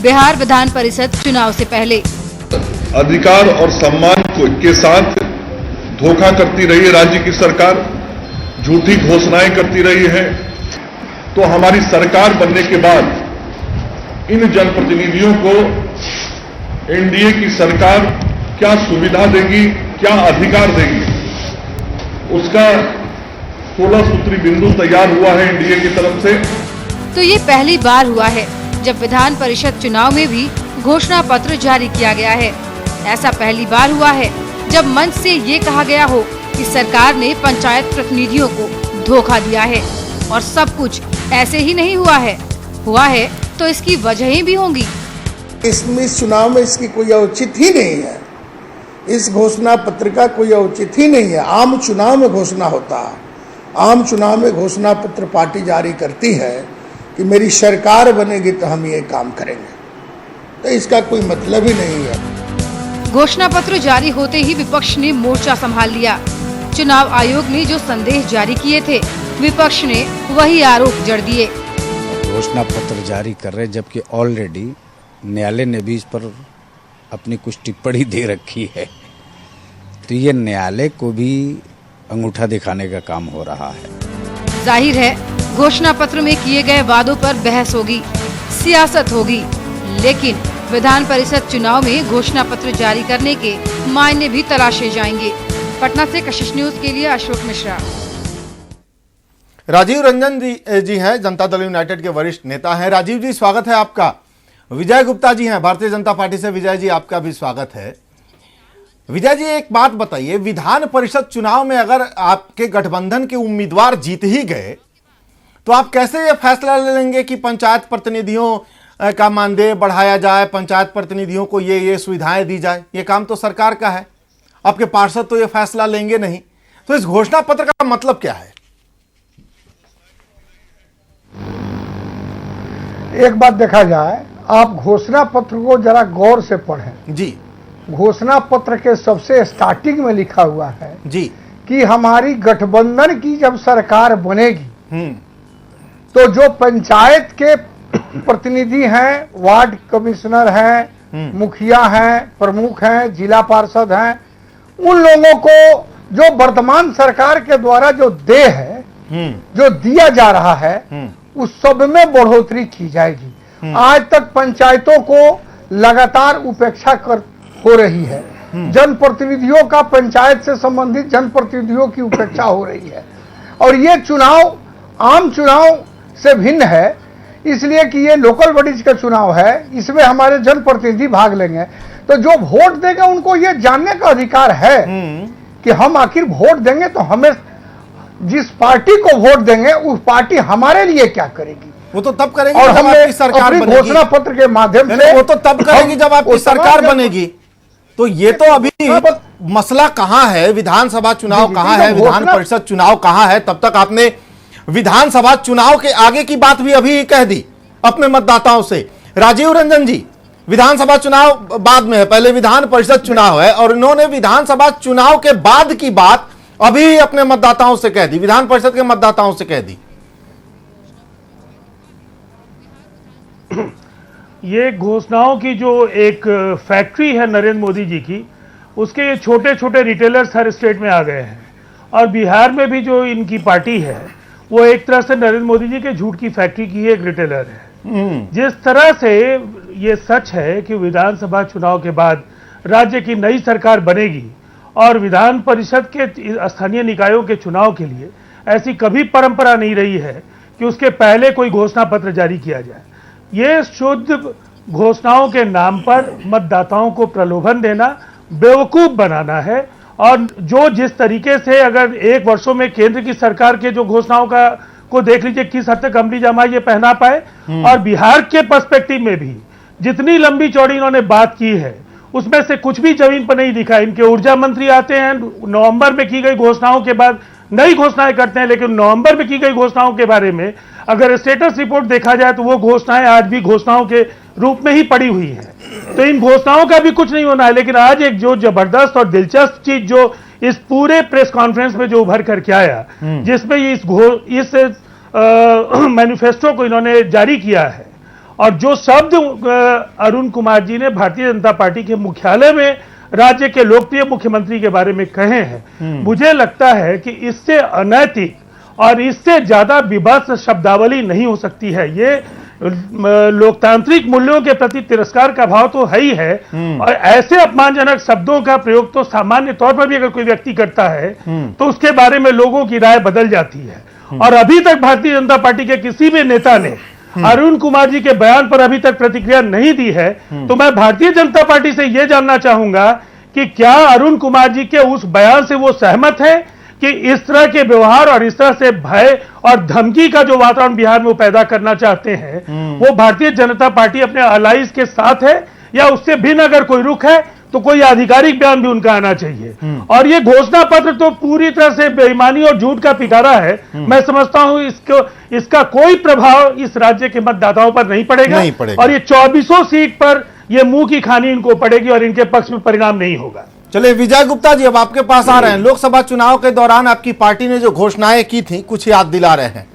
बिहार विधान परिषद चुनाव से पहले। अधिकार और सम्मान के साथ धोखा करती रही है राज्य की सरकार, झूठी घोषणाएं करती रही है। तो हमारी सरकार बनने के बाद इन जनप्रतिनिधियों को एनडीए की सरकार क्या सुविधा देगी, क्या अधिकार देगी, उसका 16 सूत्री बिंदु तैयार हुआ है एनडीए की तरफ से। तो ये पहली बार हुआ है जब विधान परिषद चुनाव में भी घोषणा पत्र जारी किया गया है। ऐसा पहली बार हुआ है जब मंच से ये कहा गया हो कि सरकार ने पंचायत प्रतिनिधियों को धोखा दिया है। और सब कुछ ऐसे ही नहीं हुआ है तो इसकी वजहें भी होंगी। इस चुनाव में इसकी कोई औचित्य ही नहीं है, इस घोषणा पत्र का कोई औचित्य ही नहीं है। आम चुनाव में घोषणा होता है, आम चुनाव में घोषणा पत्र पार्टी जारी करती है कि मेरी सरकार बनेगी तो हम ये काम करेंगे, तो इसका कोई मतलब ही नहीं है। घोषणा पत्र जारी होते ही विपक्ष ने मोर्चा संभाल लिया। चुनाव आयोग ने जो संदेश जारी किए थे, विपक्ष ने वही आरोप जड़ दिए। घोषणा पत्र जारी कर रहे जबकि ऑलरेडी न्यायालय ने भी इस पर अपनी कुछ टिप्पणी दे रखी है, तो ये न्यायालय को भी अंगूठा दिखाने का काम हो रहा है। जाहिर है घोषणा पत्र में किए गए वादों पर बहस होगी, सियासत होगी, लेकिन विधान परिषद चुनाव में घोषणा पत्र जारी करने के मायने भी तलाशे जाएंगे। पटना से कशिश न्यूज के लिए अशोक मिश्रा। राजीव रंजन जी हैं, जनता दल यूनाइटेड के वरिष्ठ नेता हैं। राजीव जी स्वागत है आपका। विजय गुप्ता जी हैं भारतीय जनता पार्टी से। विजय जी आपका भी स्वागत है। विजय जी एक बात बताइए, विधान परिषद चुनाव में अगर आपके गठबंधन के उम्मीदवार जीत ही गए तो आप कैसे ये फैसला ले लेंगे कि पंचायत प्रतिनिधियों का मानदेय बढ़ाया जाए, पंचायत प्रतिनिधियों को ये सुविधाएं दी जाए? ये काम तो सरकार का है, आपके पार्षद तो ये फैसला लेंगे नहीं। तो इस घोषणा पत्र का मतलब क्या है? एक बात देखा जाए, आप घोषणा पत्र को जरा गौर से पढ़ें जी। घोषणा पत्र के सबसे स्टार्टिंग में लिखा हुआ है जी कि हमारी गठबंधन की जब सरकार बनेगी तो जो पंचायत के प्रतिनिधि हैं, वार्ड कमिश्नर हैं, मुखिया हैं, प्रमुख हैं, जिला पार्षद हैं, उन लोगों को जो वर्तमान सरकार के द्वारा जो देय है, जो दिया जा रहा है, उस सब में बढ़ोतरी की जाएगी। आज तक पंचायतों को लगातार उपेक्षा हो रही है। जनप्रतिनिधियों का, पंचायत से संबंधित जनप्रतिनिधियों की उपेक्षा हो रही है। और ये चुनाव आम चुनाव से भिन्न है, इसलिए कि ये लोकल बॉडीज का चुनाव है, इसमें हमारे जनप्रतिनिधि भाग लेंगे। तो जो वोट देगा उनको ये जानने का अधिकार है कि हम आखिर वोट देंगे तो हमें जिस पार्टी को वोट देंगे उस पार्टी हमारे लिए क्या करेगी। वो तो तब करेगी और जब आपकी सरकार बनेगी। घोषणा पत्र के माध्यम से वो तो तब करेगी जब आपकी सरकार बनेगी। तो ये तो अभी मसला कहां है, विधानसभा चुनाव कहां है, विधान परिषद चुनाव कहां है? तब तक आपने विधानसभा चुनाव के आगे की बात भी अभी कह दी अपने मतदाताओं से। राजीव रंजन जी, विधानसभा चुनाव बाद में है, पहले विधान परिषद चुनाव है, और इन्होंने विधानसभा चुनाव के बाद की बात अभी अपने मतदाताओं से कह दी, विधान परिषद के मतदाताओं से कह दी। ये घोषणाओं की जो एक फैक्ट्री है नरेंद्र मोदी जी की, उसके ये छोटे छोटे रिटेलर्स हर स्टेट में आ गए हैं। और बिहार में भी जो इनकी पार्टी है वो एक तरह से नरेंद्र मोदी जी के झूठ की फैक्ट्री की एक रिटेलर है। जिस तरह से ये सच है कि विधानसभा चुनाव के बाद राज्य की नई सरकार बनेगी और विधान परिषद के स्थानीय निकायों के चुनाव के लिए ऐसी कभी परंपरा नहीं रही है कि उसके पहले कोई घोषणा पत्र जारी किया जाए। ये शुद्ध घोषणाओं के नाम पर मतदाताओं को प्रलोभन देना, बेवकूफ बनाना है। और जो जिस तरीके से अगर एक वर्षों में केंद्र की सरकार के जो घोषणाओं को देख लीजिए किस हद तक अमली जामा ये पहना पाए। और बिहार के पर्सपेक्टिव में भी जितनी लंबी चौड़ी इन्होंने बात की है उसमें से कुछ भी जमीन पर नहीं दिखा। इनके ऊर्जा मंत्री आते हैं, नवंबर में की गई घोषणाओं के बाद नई घोषणाएं करते हैं, लेकिन नवंबर में की गई घोषणाओं के बारे में अगर स्टेटस रिपोर्ट देखा जाए तो वो घोषणाएं आज भी घोषणाओं के रूप में ही पड़ी हुई हैं। तो इन घोषणाओं का भी कुछ नहीं होना है। लेकिन आज एक जो जबरदस्त और दिलचस्प चीज जो इस पूरे प्रेस कॉन्फ्रेंस में जो उभर करके आया, जिसमें इस मैनिफेस्टो को इन्होंने जारी किया है और जो शब्द अरुण कुमार जी ने भारतीय जनता पार्टी के मुख्यालय में राज्य के लोकप्रिय मुख्यमंत्री के बारे में कहे हैं, मुझे लगता है कि इससे अनैतिक और इससे ज्यादा विभत्स शब्दावली नहीं हो सकती है। ये लोकतांत्रिक मूल्यों के प्रति तिरस्कार का भाव तो है ही है, और ऐसे अपमानजनक शब्दों का प्रयोग तो सामान्य तौर पर भी अगर कोई व्यक्ति करता है तो उसके बारे में लोगों की राय बदल जाती है। और अभी तक भारतीय जनता पार्टी के किसी भी नेता ने अरुण कुमार जी के बयान पर अभी तक प्रतिक्रिया नहीं दी है। तो मैं भारतीय जनता पार्टी से यह जानना चाहूंगा कि क्या अरुण कुमार जी के उस बयान से वो सहमत है कि इस तरह के व्यवहार और इस तरह से भय और धमकी का जो वातावरण बिहार में वो पैदा करना चाहते हैं, वो भारतीय जनता पार्टी अपने अलाइज के साथ है, या उससे भिन्न अगर कोई रुख है तो कोई आधिकारिक बयान भी उनका आना चाहिए। और ये घोषणा पत्र तो पूरी तरह से बेईमानी और झूठ का पिटारा है। मैं समझता हूं इसका कोई प्रभाव इस राज्य के मतदाताओं पर नहीं पड़ेगा, और ये 24 सीट पर ये मुंह की खानी इनको पड़ेगी और इनके पक्ष में परिणाम नहीं होगा। चलिए विजय गुप्ता जी, अब आपके पास आ रहे हैं। लोकसभा चुनाव के दौरान आपकी पार्टी ने जो घोषणाएं की थी कुछ याद दिला रहे हैं।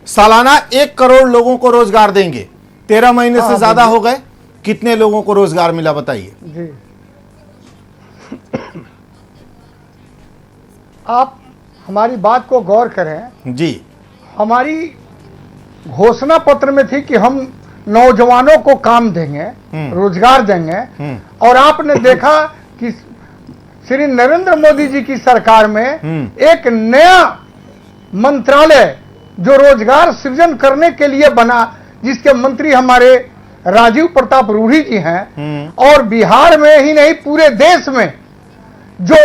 सालाना 1 करोड़ लोगों को रोजगार देंगे, 13 महीने से ज्यादा हो गए, कितने लोगों को रोजगार मिला बताइए? जी, आप हमारी बात को गौर करें जी। हमारी घोषणा पत्र में थी कि हम नौजवानों को काम देंगे, रोजगार देंगे, और आपने देखा कि श्री नरेंद्र मोदी जी की सरकार में एक नया मंत्रालय जो रोजगार सृजन करने के लिए बना, जिसके मंत्री हमारे राजीव प्रताप रूढ़ी जी हैं, और बिहार में ही नहीं पूरे देश में जो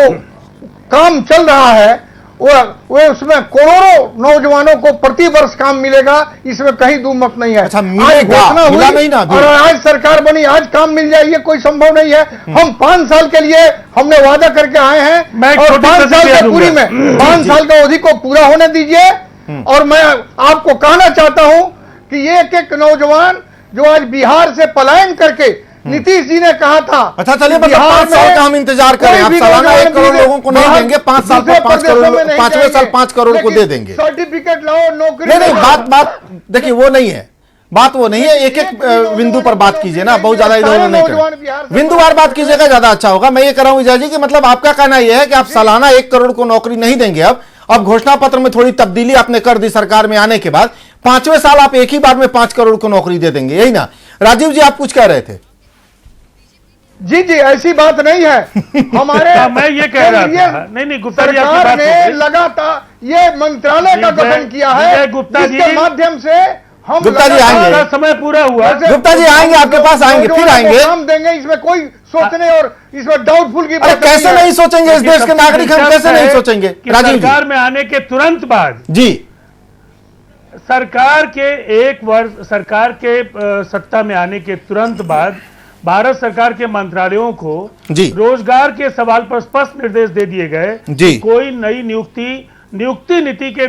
काम चल रहा है वो उसमें करोड़ों नौजवानों को प्रति वर्ष काम मिलेगा, इसमें कहीं दो मत नहीं है। अच्छा, आज घोषणा हुई नहीं ना और आज सरकार बनी, आज काम मिल जाए ये कोई संभव नहीं है। हम 5 साल के लिए हमने वादा करके आए हैं, और 5 साल के पूरी में 5 साल का अवधि को पूरा होने दीजिए। और मैं आपको कहना चाहता हूं कि एक एक नौजवान जो आज बिहार से पलायन करके, नीतीश जी ने कहा था, अच्छा चलिए, मतलब 5 साल का हम इंतजार करें। आप सालाना 1 करोड़ लोगों को नहीं देंगे, 5 साल पर 5 करोड़, 5वें साल 5 करोड़ को दे देंगे। सर्टिफिकेट लाओ, नौकरी नहीं, बात देखिए वो नहीं है, बात वो नहीं है। एक एक बिंदु पर बात कीजिए ना, बहुत ज्यादा इधर उधर नहीं करें, बिंदुवार बात कीजिएगा, ज्यादा अच्छा होगा। मैं ये कह रहा हूं विजय जी कि मतलब आपका कहना यह है कि आप सालाना 1 करोड़ को नौकरी नहीं देंगे। अब घोषणा पत्र में थोड़ी तब्दीली आपने कर दी सरकार में आने के बाद, 5वें साल आप एक ही बार में 5 करोड़ को नौकरी दे देंगे, यही ना? राजीव जी, आप कुछ कह रहे थे? जी जी, ऐसी बात नहीं है। हमारे मैं ये कह रहा था, नहीं गुप्ता जी, सरकार ने लगातार ये मंत्रालय का गठन किया है, गुप्ता जी जिसके माध्यम से हम गुप्ता जी आएंगे, समय पूरा हुआ। गुप्ता जी आएंगे, आपके पास आएंगे, फिर आएंगे, काम देंगे, इसमें कोई सोचने और इसमें डाउटफुल की बात कैसे नहीं सोचेंगे? इस देश के नागरिक हम कैसे नहीं सोचेंगे? राजीव जी, सरकार में आने के तुरंत बाद जी, सरकार के 1 वर्ष, सरकार के सत्ता में आने के तुरंत बाद भारत सरकार के मंत्रालयों को रोजगार के सवाल पर स्पष्ट निर्देश दे दिए गए। कोई नई नियुक्ति नीति के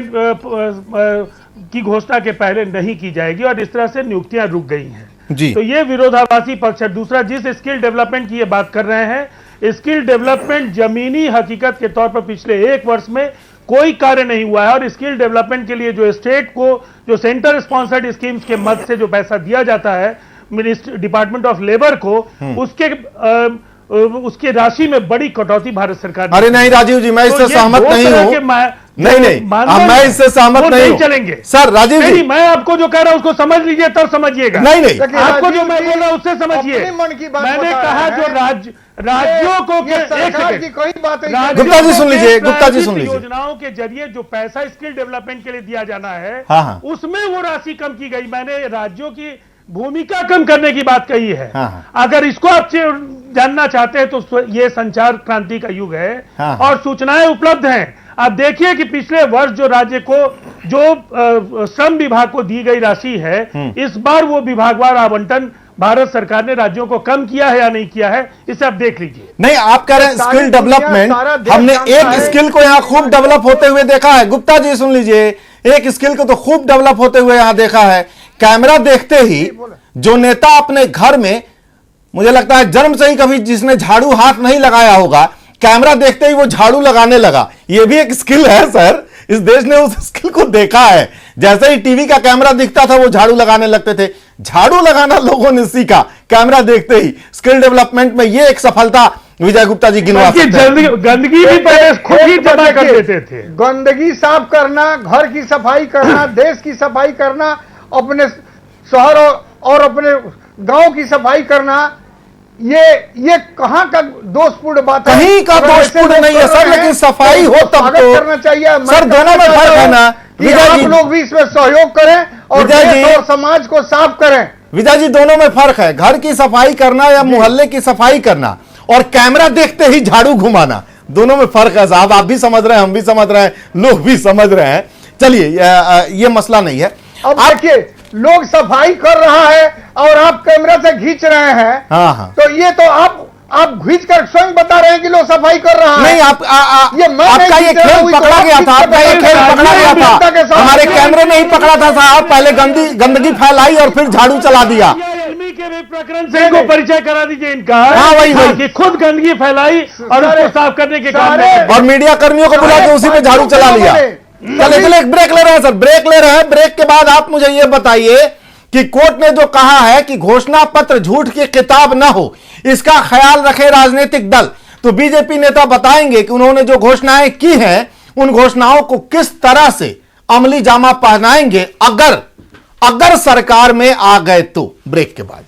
की घोषणा के पहले नहीं की जाएगी, और इस तरह से नियुक्तियां रुक गई हैं। तो ये विरोधाभासी पक्ष है। दूसरा, जिस स्किल डेवलपमेंट की ये बात कर रहे हैं, स्किल डेवलपमेंट जमीनी हकीकत के तौर पर पिछले 1 वर्ष में कोई कार्य नहीं हुआ है। और स्किल डेवलपमेंट के लिए जो स्टेट को, जो सेंटर स्पॉन्सर्ड स्कीम्स के मद से जो पैसा दिया जाता है डिपार्टमेंट ऑफ लेबर को, उसके राशि में बड़ी कटौती भारत सरकार। अरे नहीं राजीव जी, मैं इससे सहमत नहीं हूं। नहीं, मैं इससे सहमत नहीं चलेंगे सर। राजीव जी, मैं आपको जो कह रहा हूं उसको समझ लीजिए, तब समझिएगा। नहीं, आपको जो मैं बोल रहा हूं उससे समझिए। मैंने कहा जो राज्यों को, गुप्ता जी सुन लीजिए, गुप्ता जी सुन लीजिए, योजनाओं के जरिए जो पैसा स्किल डेवलपमेंट के लिए दिया जाना है, उसमें वो राशि कम की गई। मैंने राज्यों की भूमिका कम करने की बात कही है। अगर इसको आप जानना चाहते हैं तो ये संचार क्रांति का युग है, और सूचनाएं उपलब्ध हैं। आप देखिए कि पिछले वर्ष जो राज्य को, जो श्रम विभाग को दी गई राशि है, इस बार वो विभागवार आवंटन भारत सरकार ने राज्यों को कम किया है या नहीं किया है, इसे आप देख लीजिए। नहीं, आप कह रहे हैं स्किल डेवलपमेंट, हमने एक स्किल को यहाँ खूब डेवलप होते हुए देखा है। गुप्ता जी सुन लीजिए, एक स्किल को तो खूब डेवलप होते हुए यहां देखा है। कैमरा देखते ही जो नेता अपने घर में, मुझे लगता है जन्म से ही कभी जिसने झाड़ू हाथ नहीं लगाया होगा, कैमरा देखते ही वो झाड़ू लगाने लगा। ये भी एक स्किल है सर, इस देश ने उस स्किल को देखा है। जैसे ही टीवी का कैमरा दिखता था वो झाड़ू लगाने लगते थे। झाड़ू लगाना लोगों ने सीखा कैमरा देखते ही। स्किल डेवलपमेंट में ये एक सफलता विजय गुप्ता जी गिनवा सकते हैं। गंदगी भी पहले खुद ही जमा कर देते थे। गंदगी साफ करना, घर की सफाई करना, देश की सफाई करना, अपने शहर और अपने गांव की सफाई करना, ये कहां का दोषपूर्ण बात है? कहीं का दोषपूर्ण नहीं है सर, लेकिन सफाई हो तब तो करना चाहिए सर। दोनों में फर्क है ना विजय जी, आप लोग भी इसमें सहयोग करें और देश और समाज को साफ करें। विजय जी, दोनों में फर्क है, घर की सफाई करना या मोहल्ले की सफाई करना और कैमरा देखते ही झाड़ू घुमाना, दोनों में फर्क है साहब। आप भी समझ रहे हैं, हम भी समझ रहे हैं, लोग भी समझ रहे हैं। चलिए ये मसला नहीं है। अब देखिए, लोग सफाई कर रहा है और आप कैमरा से खींच रहे हैं। हाँ। तो ये तो आप खींच कर स्वयं बता रहे हैं कि लोग सफाई कर रहा है। नहीं, आपका ये खेल पकड़ा गया था, आपका ये खेल पकड़ा गया था। हमारे कैमरे ने ही पकड़ा था साहब। पहले गंदगी फैलाई और फिर झाड़ू चला दिया। के प्रकरण से इनको परिचय करा दीजिए इनका। हाँ, वही कि खुद गंदगी फैलाई और उसको साफ करने के काम और मीडिया कर्मियों को बुला के उसी में झाड़ू चला लिया। चलिए एक ब्रेक ले रहे हैं सर, ब्रेक ले रहे हैं। ब्रेक के बाद आप मुझे ये बताइए कि कोर्ट ने जो कहा है कि घोषणा पत्र झूठ की किताब न हो, इसका ख्याल रखे राजनीतिक दल। तो बीजेपी नेता बताएंगे कि उन्होंने जो घोषणाएं की हैं उन घोषणाओं को किस तरह से अमली जामा पहनाएंगे अगर सरकार में आ गए तो। ब्रेक के बाद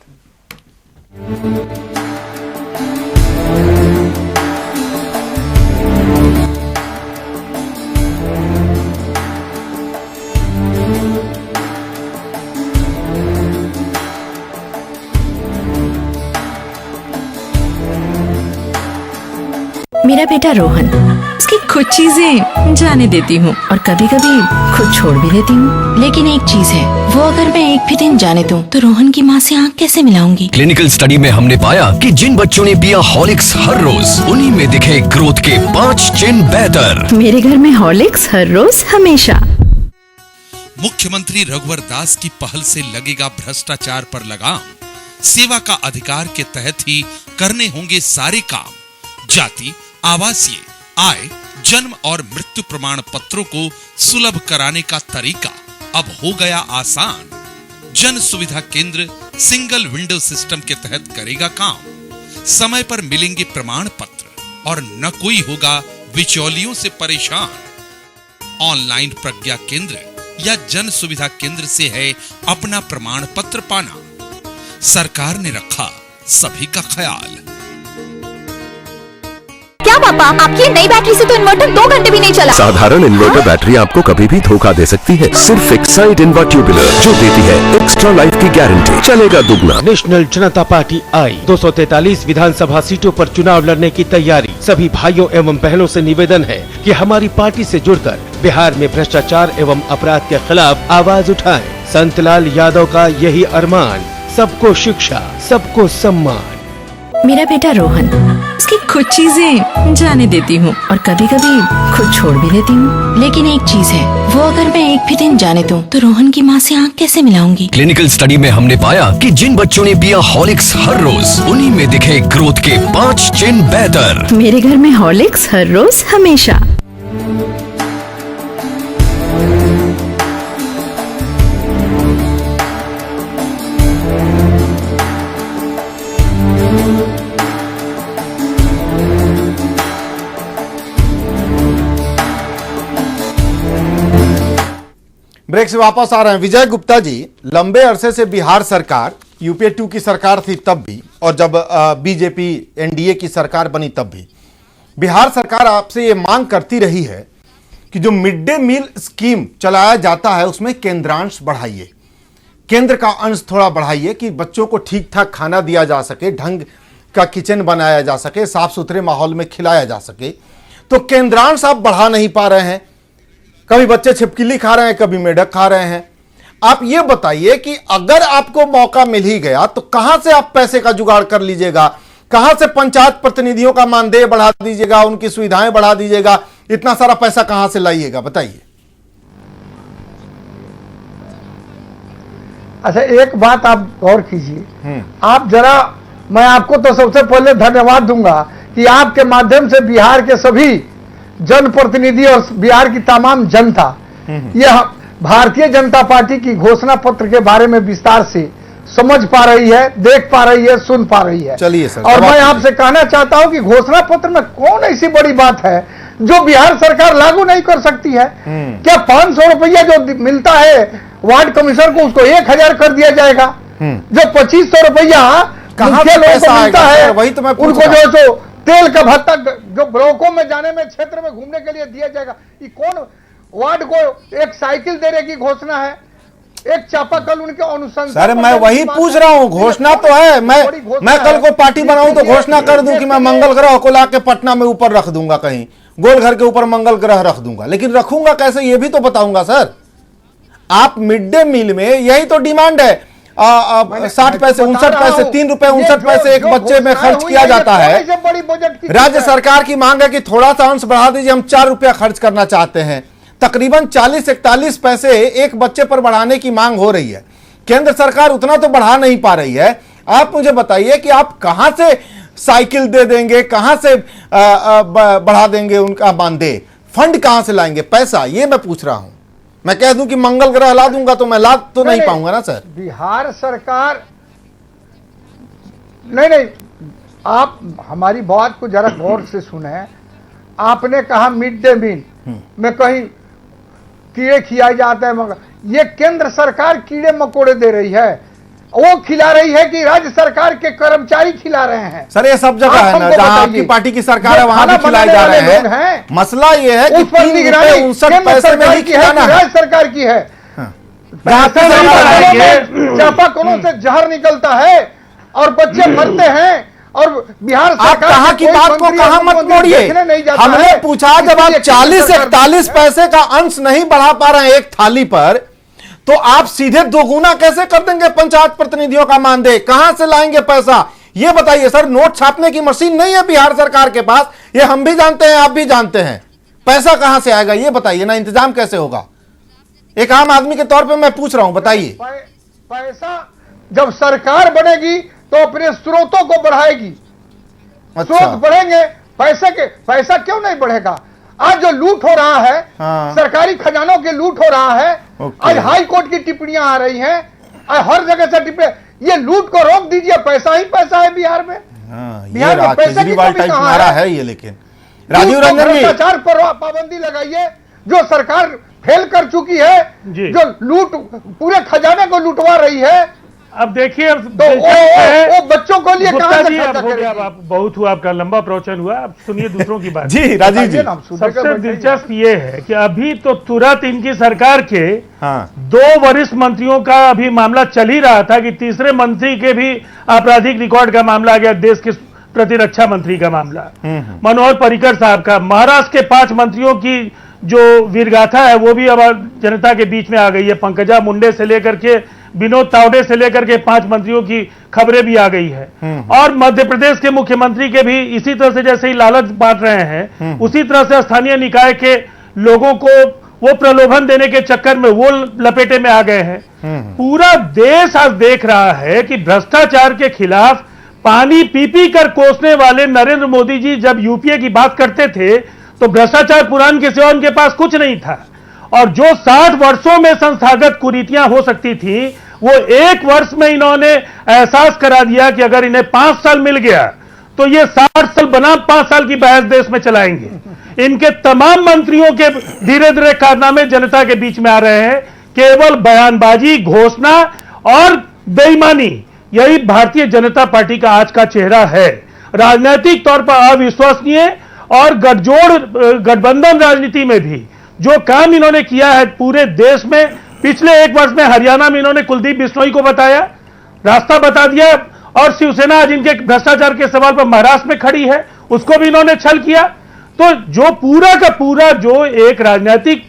मेरा बेटा रोहन, उसकी कुछ चीजें जाने देती हूँ और कभी कभी खुद छोड़ भी देती हूँ, लेकिन एक चीज है, वो अगर मैं एक भी दिन जाने दूँ तो रोहन की माँ से आँख कैसे मिलाऊंगी? क्लिनिकल स्टडी में हमने पाया कि जिन बच्चों ने पिया हॉर्लिक्स हर रोज, उन्हीं में दिखे ग्रोथ के 5 चिन्ह बेहतर। मेरे घर में हॉर्लिक्स हर रोज हमेशा। मुख्यमंत्री रघुवर दास की पहल से लगेगा भ्रष्टाचार पर लगाम। सेवा का अधिकार के तहत ही करने होंगे सारे काम। जाति, आवासीय, आय, जन्म और मृत्यु प्रमाण पत्रों को सुलभ कराने का तरीका अब हो गया आसान। जन सुविधा केंद्र सिंगल विंडो सिस्टम के तहत करेगा काम। समय पर मिलेंगे प्रमाण पत्र और न कोई होगा बिचौलियों से परेशान। ऑनलाइन प्रज्ञा केंद्र या जन सुविधा केंद्र से है अपना प्रमाण पत्र पाना। सरकार ने रखा सभी का ख्याल। क्या पापा, आपकी नई बैटरी से तो इन्वर्टर 2 घंटे भी नहीं चला। साधारण इन्वर्टर बैटरी आपको कभी भी धोखा दे सकती है। सिर्फ एक्साइड इन्वर्ट्यूबुलर जो देती है एक्स्ट्रा लाइफ की गारंटी, चलेगा दुगना। नेशनल जनता पार्टी आई 243 विधानसभा सीटों पर चुनाव लड़ने की तैयारी। सभी भाइयों एवं बहनों से निवेदन है कि हमारी पार्टी से जुड़कर बिहार में भ्रष्टाचार एवं अपराध के खिलाफ आवाज उठाएं। संतलाल यादव का यही अरमान, सबको शिक्षा, सबको सम्मान। मेरा बेटा रोहन, उसकी कुछ चीजें जाने देती हूँ और कभी कभी खुद छोड़ भी देती हूँ, लेकिन एक चीज है, वो अगर मैं एक भी दिन जाने दूँ तो रोहन की माँ से आँख कैसे मिलाऊंगी? क्लिनिकल स्टडी में हमने पाया कि जिन बच्चों ने पिया हॉर्लिक्स हर रोज, उन्हीं में दिखे ग्रोथ के 5 चिन्ह बेहतर। मेरे घर में हॉर्लिक्स हर रोज हमेशा। ब्रेक से वापस आ रहे हैं। विजय गुप्ता जी, लंबे अरसे से बिहार सरकार, यूपीए 2 की सरकार थी तब भी, और जब बीजेपी एनडीए की सरकार बनी तब भी बिहार सरकार आपसे ये मांग करती रही है कि जो मिड डे मील स्कीम चलाया जाता है उसमें केंद्रांश बढ़ाइए, केंद्र का अंश थोड़ा बढ़ाइए कि बच्चों को ठीक ठाक खाना दिया जा सके, ढंग का किचन बनाया जा सके, साफ सुथरे माहौल में खिलाया जा सके। तो केंद्रांश आप बढ़ा नहीं पा रहे हैं। कभी बच्चे छिपकली खा रहे हैं, कभी मेढक खा रहे हैं। आप ये बताइए कि अगर आपको मौका मिल ही गया तो कहां से आप पैसे का जुगाड़ कर लीजिएगा? कहां से पंचायत प्रतिनिधियों का मानदेय बढ़ा दीजिएगा, उनकी सुविधाएं बढ़ा दीजिएगा? इतना सारा पैसा कहां से लाइएगा, बताइए। अच्छा, एक बात आप गौर कीजिए। आप जरा, मैं आपको तो सबसे पहले धन्यवाद दूंगा कि आपके माध्यम से बिहार के सभी जनप्रतिनिधि और बिहार की तमाम जनता यह भारतीय जनता पार्टी की घोषणा पत्र के बारे में विस्तार से समझ पा रही है, देख पा रही है, सुन पा रही है। चलिए सर, और मैं आपसे कहना चाहता हूं कि घोषणा पत्र में कौन ऐसी बड़ी बात है जो बिहार सरकार लागू नहीं कर सकती है? क्या 500 रुपया जो मिलता है वार्ड कमिश्नर को, उसको 1000 कर दिया जाएगा? जो 2500 रुपया कहां से पैसा मिलता है, वही तो मैं उनको जो तेल का भत्ता जो ब्लॉकों में जाने में, क्षेत्र में घूमने के लिए दिया जाएगा, ये कौन वार्ड को एक साइकिल देने की घोषणा है? एक चापाकल उनके अनुशंसा। सर मैं वही पूछ रहा हूँ, घोषणा तो है। मैं कल को पार्टी बनाऊं तो घोषणा कर दूं कि मैं मंगल ग्रह को लाके पटना में ऊपर रख दूंगा, कहीं गोल घर के ऊपर मंगल ग्रह रख दूंगा, लेकिन रखूंगा कैसे ये भी तो बताऊंगा सर। आप मिड डे मील में यही तो डिमांड है, 60 पैसे 59 पैसे 3 रुपए 59 पैसे एक बच्चे में खर्च किया जाता है। राज्य सरकार की मांग है कि थोड़ा सा अंश बढ़ा दीजिए, हम 4 रुपया खर्च करना चाहते हैं। तकरीबन 40-41 पैसे एक बच्चे पर बढ़ाने की मांग हो रही है। केंद्र सरकार उतना तो बढ़ा नहीं पा रही है। आप मुझे बताइए कि आप कहां से साइकिल दे देंगे, कहां से बढ़ा देंगे उनका मानदेय, फंड कहां से लाएंगे पैसा, ये मैं पूछ रहा हूं। मैं कह दूं कि मंगल ग्रह ला दूंगा तो मैं ला तो नहीं पाऊंगा ना सर। बिहार सरकार नहीं, आप हमारी बात को जरा गौर से सुने। आपने कहा मिड डे मील में कहीं कीड़े खिलाए जाते हैं, मगर ये केंद्र सरकार कीड़े मकोड़े दे रही है, वो खिला रही है कि राज्य सरकार के कर्मचारी खिला रहे हैं? सर ये सब जगह है ना, जहां आपकी पार्टी की सरकार है वहां भी खिलाए जा रहे हैं। मसला ये है कि 3.59 पैसे में ही खिलाना है, राज्य सरकार की है। चापाकलों से जहर निकलता है और बच्चे मरते हैं, और बिहार सरकार आप कहां की बात को कहां मत मोड़िए। हमने पूछा जब आप 40-41 पैसे का अंश नहीं बढ़ा पा रहे हैं एक थाली पर, तो आप सीधे दोगुना कैसे कर देंगे पंचायत प्रतिनिधियों का मानदेय? कहां से लाएंगे पैसा ये बताइए सर। नोट छापने की मशीन नहीं है बिहार सरकार के पास, ये हम भी जानते हैं, आप भी जानते हैं। पैसा कहां से आएगा ये बताइए ना, इंतजाम कैसे होगा? एक आम आदमी के तौर पर मैं पूछ रहा हूं, बताइए। पैसा जब सरकार बनेगी तो अपने स्रोतों को बढ़ाएगी। स्रोत बढ़ेंगे, पैसा क्यों नहीं बढ़ेगा? आज जो लूट हो रहा है, सरकारी खजानों के लूट हो रहा है, आज हाई कोर्ट की टिप्पणियां आ रही हैं, हर जगह से टिप्पणी, ये लूट को रोक दीजिए, पैसा ही पैसा है बिहार में। बिहार में पैसे की कमी कहां है? ये लेकिन राजीव रंजन जी, भ्रष्टाचार पर पाबंदी लगाइए, जो सरकार फेल कर चुकी है, जो लूट पूरे खजाने को लुटवा रही है। अब देखिए, तो वो बच्चों को लिए कहां से खर्चा करेंगे? आप बहुत हुआ, आपका लंबा प्रवचन हुआ, अब सुनिए दूसरों की बात। जी राजीव जी, सबसे दिलचस्प ये है कि अभी तो तुरंत इनकी सरकार के 2 वरिष्ठ मंत्रियों का अभी मामला चल ही रहा था कि तीसरे मंत्री के भी आपराधिक रिकॉर्ड का मामला आ गया, देश के प्रतिरक्षा मंत्री का मामला, मनोहर पर्रिकर साहब का। महाराष्ट्र के 5 मंत्रियों की जो वीरगाथा है वो भी अब जनता के बीच में आ गई है। पंकजा मुंडे से लेकर के विनोद तावडे से लेकर के 5 मंत्रियों की खबरें भी आ गई है। और मध्य प्रदेश के मुख्यमंत्री के भी इसी तरह से, जैसे ही लालच बांट रहे हैं, उसी तरह से स्थानीय निकाय के लोगों को वो प्रलोभन देने के चक्कर में वो लपेटे में आ गए हैं। पूरा देश आज देख रहा है कि भ्रष्टाचार के खिलाफ पानी पी पी कर कोसने वाले नरेंद्र मोदी जी जब यूपीए की बात करते थे तो भ्रष्टाचार पुराण के सिवा उनके पास कुछ नहीं था। और जो 60 वर्षों में संस्थागत कुरीतियां हो सकती थी, वो 1 वर्ष में इन्होंने एहसास करा दिया कि अगर इन्हें 5 साल मिल गया तो ये 60 साल बनाम 5 साल की बहस देश में चलाएंगे। इनके तमाम मंत्रियों के धीरे धीरे कारनामे जनता के बीच में आ रहे हैं। केवल बयानबाजी, घोषणा और बेईमानी, यही भारतीय जनता पार्टी का आज का चेहरा है। राजनीतिक तौर पर अविश्वसनीय और गठबंधन राजनीति में भी जो काम इन्होंने किया है पूरे देश में, पिछले 1 वर्ष में हरियाणा में इन्होंने कुलदीप बिश्नोई को बताया, रास्ता बता दिया, और शिवसेना आज इनके भ्रष्टाचार के सवाल पर महाराष्ट्र में खड़ी है, उसको भी इन्होंने छल किया। तो जो पूरा का पूरा जो एक राजनीतिक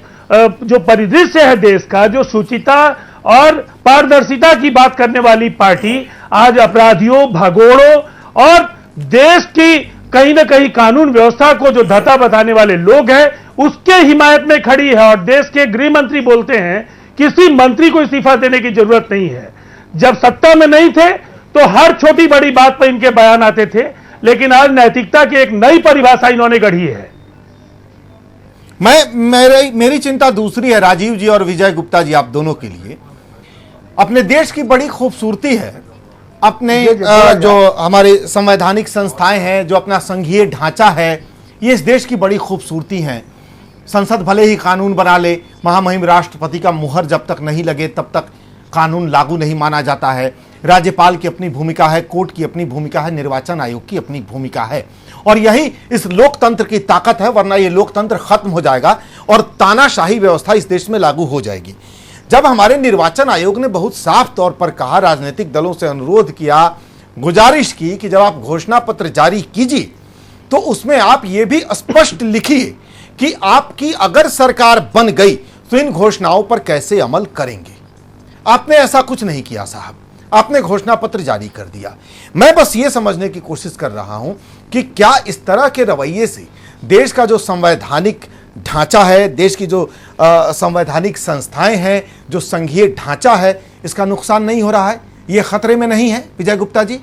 जो परिदृश्य है देश का, जो शुचिता और पारदर्शिता की बात करने वाली पार्टी आज अपराधियों, भगोड़ों और देश की कहीं ना कहीं कानून व्यवस्था को जो धता बताने वाले लोग हैं उसके हिमायत में खड़ी है। और देश के गृह मंत्री बोलते हैं किसी मंत्री को इस्तीफा देने की जरूरत नहीं है। जब सत्ता में नहीं थे तो हर छोटी बड़ी बात पर इनके बयान आते थे, लेकिन आज नैतिकता की एक नई परिभाषा इन्होंने गढ़ी है। मेरी चिंता दूसरी है राजीव जी और विजय गुप्ता जी, आप दोनों के लिए। अपने देश की बड़ी खूबसूरती है, अपने जी, जो हमारे संवैधानिक संस्थाएं हैं, जो अपना संघीय ढांचा है, ये इस देश की बड़ी खूबसूरती है। संसद भले ही कानून बना ले, महामहिम राष्ट्रपति का मुहर जब तक नहीं लगे तब तक कानून लागू नहीं माना जाता है। राज्यपाल की अपनी भूमिका है, कोर्ट की अपनी भूमिका है, निर्वाचन आयोग की अपनी भूमिका है, और यही इस लोकतंत्र की ताकत है, वरना ये लोकतंत्र खत्म हो जाएगा और तानाशाही व्यवस्था इस देश में लागू हो जाएगी। जब हमारे निर्वाचन आयोग ने बहुत साफ तौर पर कहा, राजनीतिक दलों से अनुरोध किया, गुजारिश की कि जब आप घोषणा पत्र जारी कीजिए तो उसमें आप ये भी स्पष्ट लिखिए कि आपकी अगर सरकार बन गई तो इन घोषणाओं पर कैसे अमल करेंगे। आपने ऐसा कुछ नहीं किया साहब, आपने घोषणा पत्र जारी कर दिया। मैं बस ये समझने की कोशिश कर रहा हूं कि क्या इस तरह के रवैये से देश का जो संवैधानिक ढांचा है, देश की जो संवैधानिक संस्थाएं हैं, जो संघीय ढांचा है, इसका नुकसान नहीं हो रहा है? ये खतरे में नहीं है? विजय गुप्ता जी,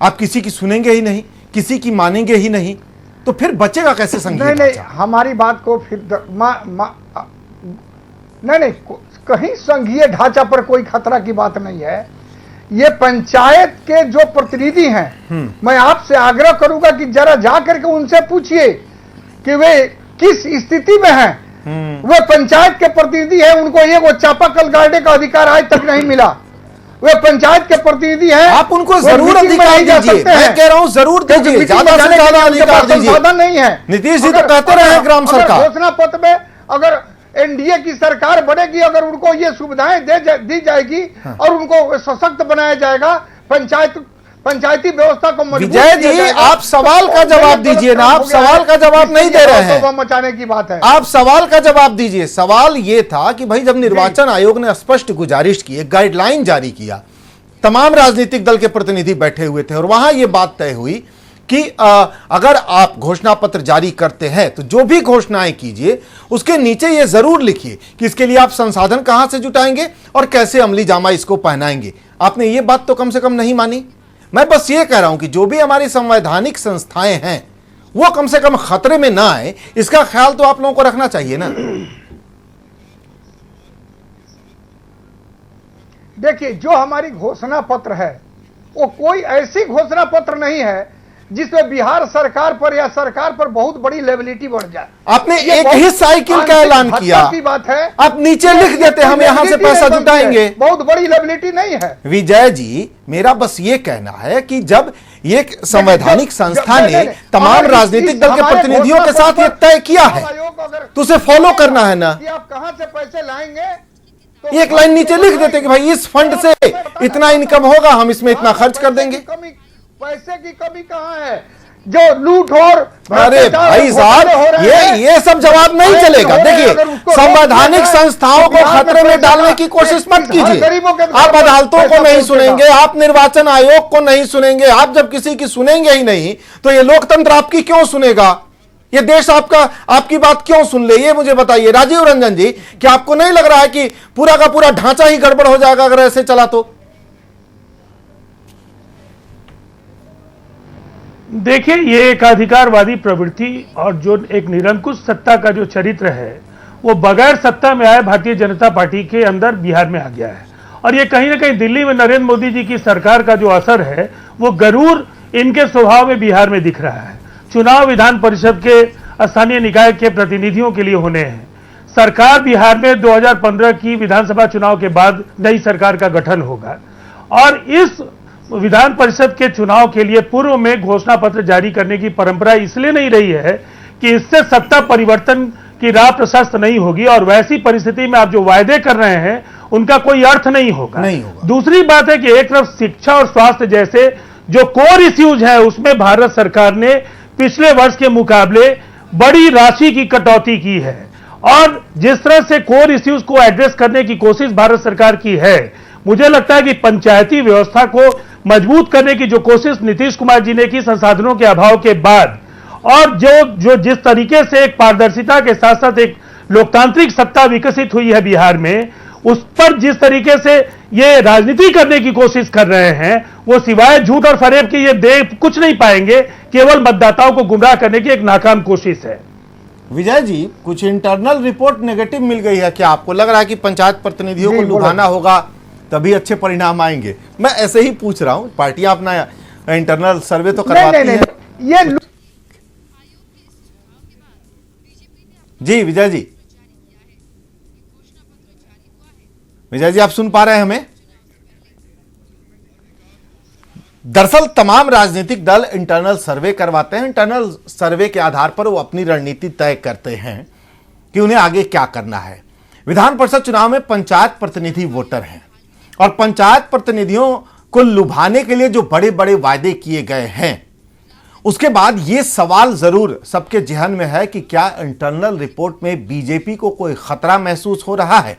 आप किसी की सुनेंगे ही नहीं, किसी की मानेंगे ही नहीं, तो फिर बचेगा कैसे संघीय ढांचा? नहीं, हमारी बात को फिर नहीं, कहीं संघीय ढांचा पर कोई खतरा की बात नहीं है। ये पंचायत के जो प्रतिनिधि हैं, मैं आपसे आग्रह करूंगा कि जरा जा करके उनसे पूछिए कि वे किस स्थिति में हैं। वे पंचायत के प्रतिनिधि हैं, उनको एक चापाकल गाड़ने का अधिकार आज तक नहीं मिला। वे पंचायत के प्रतिनिधि हैं, आप उनको जरूर अधिकार दीजिए। मैं कह रहा हूं जरूर दीजिए, ज्यादा से ज्यादा अधिकार दीजिए। नहीं है। नीतीश जी तो कहते रहे ग्राम सरकार। घोषणा पत्र में अगर एनडीए की सरकार बनेगी, अगर उनको ये सुविधाएं दी जाएगी और उनको सशक्त बनाया जाएगा, पंचायती व्यवस्था को मजबूत विजय जी, आप सवाल का जवाब दीजिए ना, आप सवाल का जवाब नहीं दे रहे हैं। मचाने की बात है, आप सवाल का जवाब दीजिए। सवाल ये था कि भाई जब निर्वाचन आयोग ने स्पष्ट गुजारिश की, एक गाइडलाइन जारी किया, तमाम राजनीतिक दल के प्रतिनिधि बैठे हुए थे और वहां यह बात तय हुई कि अगर आप घोषणा पत्र जारी करते हैं तो जो भी घोषणाएं कीजिए उसके नीचे ये जरूर लिखिए कि इसके लिए आप संसाधन कहां से जुटाएंगे और कैसे अमली जामा इसको पहनाएंगे। आपने ये बात तो कम से कम नहीं मानी। मैं बस ये कह रहा हूं कि जो भी हमारी संवैधानिक संस्थाएं हैं वो कम से कम खतरे में ना आए, इसका ख्याल तो आप लोगों को रखना चाहिए ना। देखिए, जो हमारी घोषणा पत्र है वो कोई ऐसी घोषणा पत्र नहीं है जिसमें बिहार सरकार पर या सरकार पर बहुत बड़ी लेबिलिटी बढ़ जाए। आपने एक ही साइकिल का ऐलान किया की बात है, आप नीचे लिख देते हम यहां से पैसा जुटाएंगे। बहुत बड़ी लेबिलिटी नहीं है। विजय जी, मेरा बस ये कहना है कि जब एक संवैधानिक संस्था ने तमाम राजनीतिक दल के प्रतिनिधियों के साथ ये तय किया है तो उसे फॉलो करना है ना। आप कहां से पैसे लाएंगे, एक लाइन नीचे लिख देते कि भाई इस फंड से इतना इनकम होगा, हम इसमें इतना खर्च कर देंगे। पैसे की कमी कहां है? जो लूट और अरे भाई साहब, ये सब जवाब नहीं चलेगा। देखिए, संवैधानिक संस्थाओं को खतरे में डालने की कोशिश मत कीजिए। आप अदालतों को नहीं सुनेंगे, आप निर्वाचन आयोग को नहीं सुनेंगे, आप जब किसी की सुनेंगे ही नहीं तो ये लोकतंत्र आपकी क्यों सुनेगा? ये देश आपकी बात क्यों सुन ले? ये मुझे बताइए राजीव रंजन जी, क्या आपको नहीं लग रहा है कि पूरा का पूरा ढांचा ही गड़बड़ हो जाएगा अगर ऐसे चला तो? देखिए, ये एक अधिकारवादी प्रवृत्ति और जो एक निरंकुश सत्ता का जो चरित्र है वो बगैर सत्ता में आए भारतीय जनता पार्टी के अंदर बिहार में आ गया है। और ये कहीं ना कहीं दिल्ली में नरेंद्र मोदी जी की सरकार का जो असर है वो गरूर इनके स्वभाव में बिहार में दिख रहा है। चुनाव विधान परिषद के स्थानीय निकाय के प्रतिनिधियों के लिए होने हैं। सरकार बिहार में 2015 की विधानसभा चुनाव के बाद नई सरकार का गठन होगा और इस विधान परिषद के चुनाव के लिए पूर्व में घोषणा पत्र जारी करने की परंपरा इसलिए नहीं रही है कि इससे सत्ता परिवर्तन की राह प्रशस्त नहीं होगी और वैसी परिस्थिति में आप जो वायदे कर रहे हैं उनका कोई अर्थ नहीं होगा। दूसरी बात है कि एक तरफ शिक्षा और स्वास्थ्य जैसे जो कोर इश्यूज है उसमें भारत सरकार ने पिछले वर्ष के मुकाबले बड़ी राशि की कटौती की है और जिस तरह से कोर इश्यूज को एड्रेस करने की कोशिश भारत सरकार की है, मुझे लगता है कि पंचायती व्यवस्था को मजबूत करने की जो कोशिश नीतीश कुमार जी ने की संसाधनों के अभाव के बाद और जो जिस तरीके से एक पारदर्शिता के साथ साथ एक लोकतांत्रिक सत्ता विकसित हुई है बिहार में, उस पर जिस तरीके से ये राजनीति करने की कोशिश कर रहे हैं वो सिवाय झूठ और फरेब के ये देख कुछ नहीं पाएंगे, केवल मतदाताओं को गुमराह करने की एक नाकाम कोशिश है। विजय जी, कुछ इंटरनल रिपोर्ट नेगेटिव मिल गई है क्या? आपको लग रहा है कि पंचायत प्रतिनिधियों को लुभाना होगा तभी अच्छे परिणाम आएंगे। मैं ऐसे ही पूछ रहा हूं, पार्टियां अपना इंटरनल सर्वे तो करवाती हैं। ये जी विजय जी, विजय जी आप सुन पा रहे हैं हमें? दरअसल तमाम राजनीतिक दल इंटरनल सर्वे करवाते हैं। इंटरनल सर्वे के आधार पर वो अपनी रणनीति तय करते हैं कि उन्हें आगे क्या करना है। विधान परिषद चुनाव में पंचायत प्रतिनिधि वोटर हैं और पंचायत प्रतिनिधियों को लुभाने के लिए जो बड़े बड़े वायदे किए गए हैं, उसके बाद यह सवाल जरूर सबके जहन में है कि क्या इंटरनल रिपोर्ट में बीजेपी को कोई खतरा महसूस हो रहा है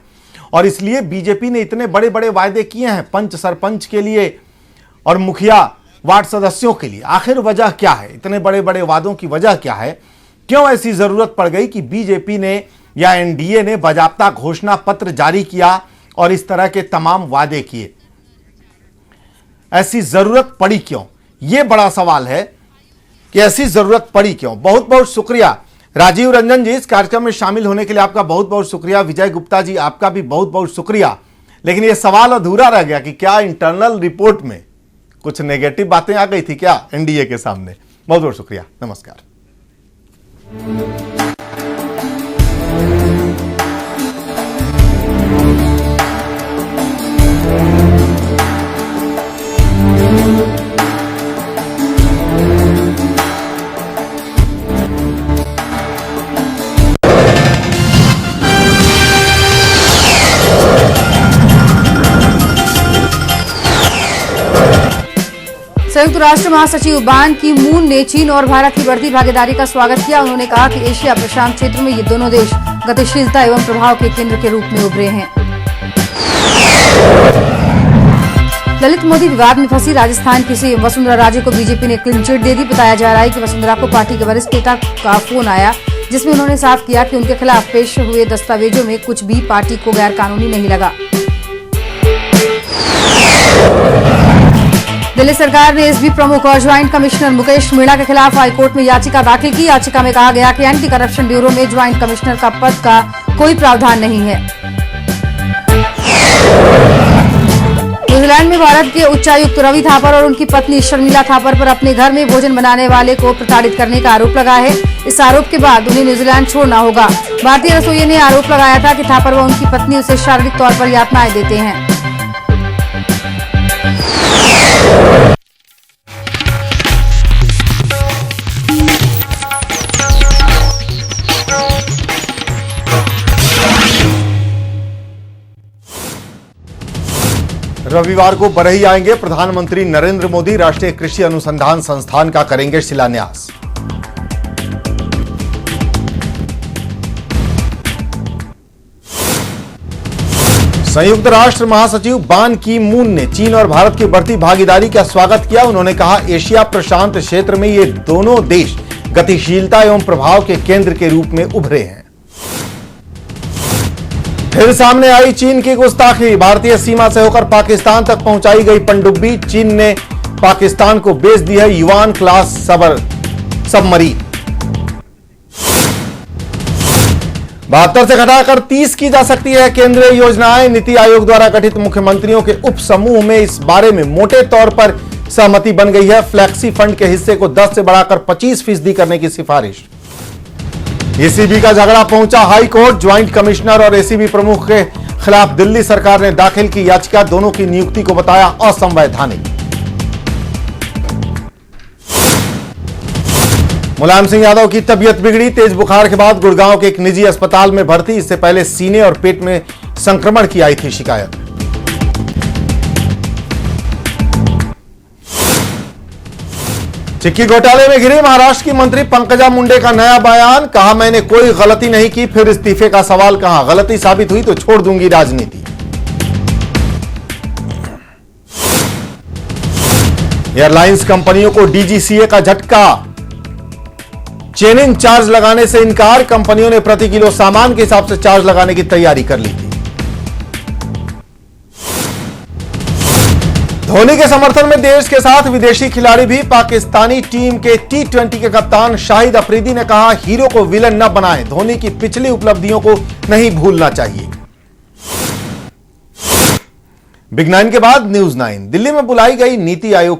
और इसलिए बीजेपी ने इतने बड़े बड़े वायदे किए हैं पंच सरपंच के लिए और मुखिया वार्ड सदस्यों के लिए। आखिर वजह क्या है? इतने बड़े बड़े वादों की वजह क्या है? क्यों ऐसी जरूरत पड़ गई कि बीजेपी ने या एनडीए ने बाजाप्ता घोषणा पत्र जारी किया और इस तरह के तमाम वादे किए? ऐसी जरूरत पड़ी क्यों? यह बड़ा सवाल है कि ऐसी जरूरत पड़ी क्यों। बहुत बहुत शुक्रिया राजीव रंजन जी, इस कार्यक्रम में शामिल होने के लिए आपका बहुत बहुत शुक्रिया। विजय गुप्ता जी आपका भी बहुत बहुत शुक्रिया। लेकिन यह सवाल अधूरा रह गया कि क्या इंटरनल रिपोर्ट में कुछ नेगेटिव बातें आ गई थी क्या एनडीए के सामने? बहुत बहुत शुक्रिया, नमस्कार। संयुक्त राष्ट्र महासचिव बान की मून ने चीन और भारत की बढ़ती भागीदारी का स्वागत किया। उन्होंने कहा कि एशिया प्रशांत क्षेत्र में ये दोनों देश गतिशीलता एवं प्रभाव के केंद्र के रूप में उभरे हैं। ललित मोदी विवाद में फंसी राजस्थान की सीएम वसुंधरा राजे को बीजेपी ने क्लीन चिट दे दी। बताया जा रहा है कि वसुंधरा को पार्टी के वरिष्ठ नेता का फोन आया, जिसमें उन्होंने साफ किया कि उनके खिलाफ पेश हुए दस्तावेजों में कुछ भी पार्टी को गैर कानूनी नहीं लगा। दिल्ली सरकार ने एसबी प्रमुख और ज्वाइंट कमिश्नर मुकेश मीणा के खिलाफ हाईकोर्ट में याचिका दाखिल की। याचिका में कहा गया कि एंटी करप्शन ब्यूरो में ज्वाइंट कमिश्नर का पद का कोई प्रावधान नहीं है। न्यूजीलैंड में भारत के उच्चायुक्त रवि थापर और उनकी पत्नी शर्मिला थापर पर अपने घर में भोजन बनाने वाले को प्रताड़ित करने का आरोप लगा है। इस आरोप के बाद उन्हें न्यूजीलैंड छोड़ना होगा। भारतीय रसोइये ने आरोप लगाया था कि थापर व उनकी पत्नी उसे शारीरिक तौर पर यातनाएं देते हैं। रविवार को बरही आएंगे प्रधानमंत्री नरेंद्र मोदी। राष्ट्रीय कृषि अनुसंधान संस्थान का करेंगे शिलान्यास। संयुक्त राष्ट्र महासचिव बान की मून ने चीन और भारत की बढ़ती भागीदारी का स्वागत किया। उन्होंने कहा, एशिया प्रशांत क्षेत्र में ये दोनों देश गतिशीलता एवं प्रभाव के केंद्र के रूप में उभरे हैं। फिर सामने आई चीन की गुस्ताखी। भारतीय सीमा से होकर पाकिस्तान तक पहुंचाई गई पनडुब्बी। चीन ने पाकिस्तान को बेच दी है युवान क्लास सबमरीन। 72 से घटाकर 30 की जा सकती है केंद्रीय योजनाएं। नीति आयोग द्वारा गठित मुख्यमंत्रियों के उप समूह में इस बारे में मोटे तौर पर सहमति बन गई है। फ्लैक्सी फंड के हिस्से को 10 से बढ़ाकर 25% करने की सिफारिश। एसीबी का झगड़ा पहुंचा हाई कोर्ट। ज्वाइंट कमिश्नर और एसीबी प्रमुख के खिलाफ दिल्ली सरकार ने दाखिल की याचिका। दोनों की नियुक्ति को बताया असंवैधानिक। मुलायम सिंह यादव की तबीयत बिगड़ी। तेज बुखार के बाद गुड़गांव के एक निजी अस्पताल में भर्ती। इससे पहले सीने और पेट में संक्रमण की आई थी शिकायत। चिक्की घोटाले में घिरी महाराष्ट्र की मंत्री पंकजा मुंडे का नया बयान। कहा, मैंने कोई गलती नहीं की। फिर इस्तीफे का सवाल। कहा, गलती साबित हुई तो छोड़ दूंगी राजनीति। एयरलाइंस कंपनियों को डीजीसीए का झटका। चेनिंग चार्ज लगाने से इनकार। कंपनियों ने प्रति किलो सामान के हिसाब से चार्ज लगाने की तैयारी कर ली थी। धोनी के समर्थन में देश के साथ विदेशी खिलाड़ी भी। पाकिस्तानी टीम के T20 के कप्तान शाहिद अफरीदी ने कहा, हीरो को विलन न बनाएं। धोनी की पिछली उपलब्धियों को नहीं भूलना चाहिए। बिग 9 के बाद न्यूज 9। दिल्ली में बुलाई गई नीति आयोग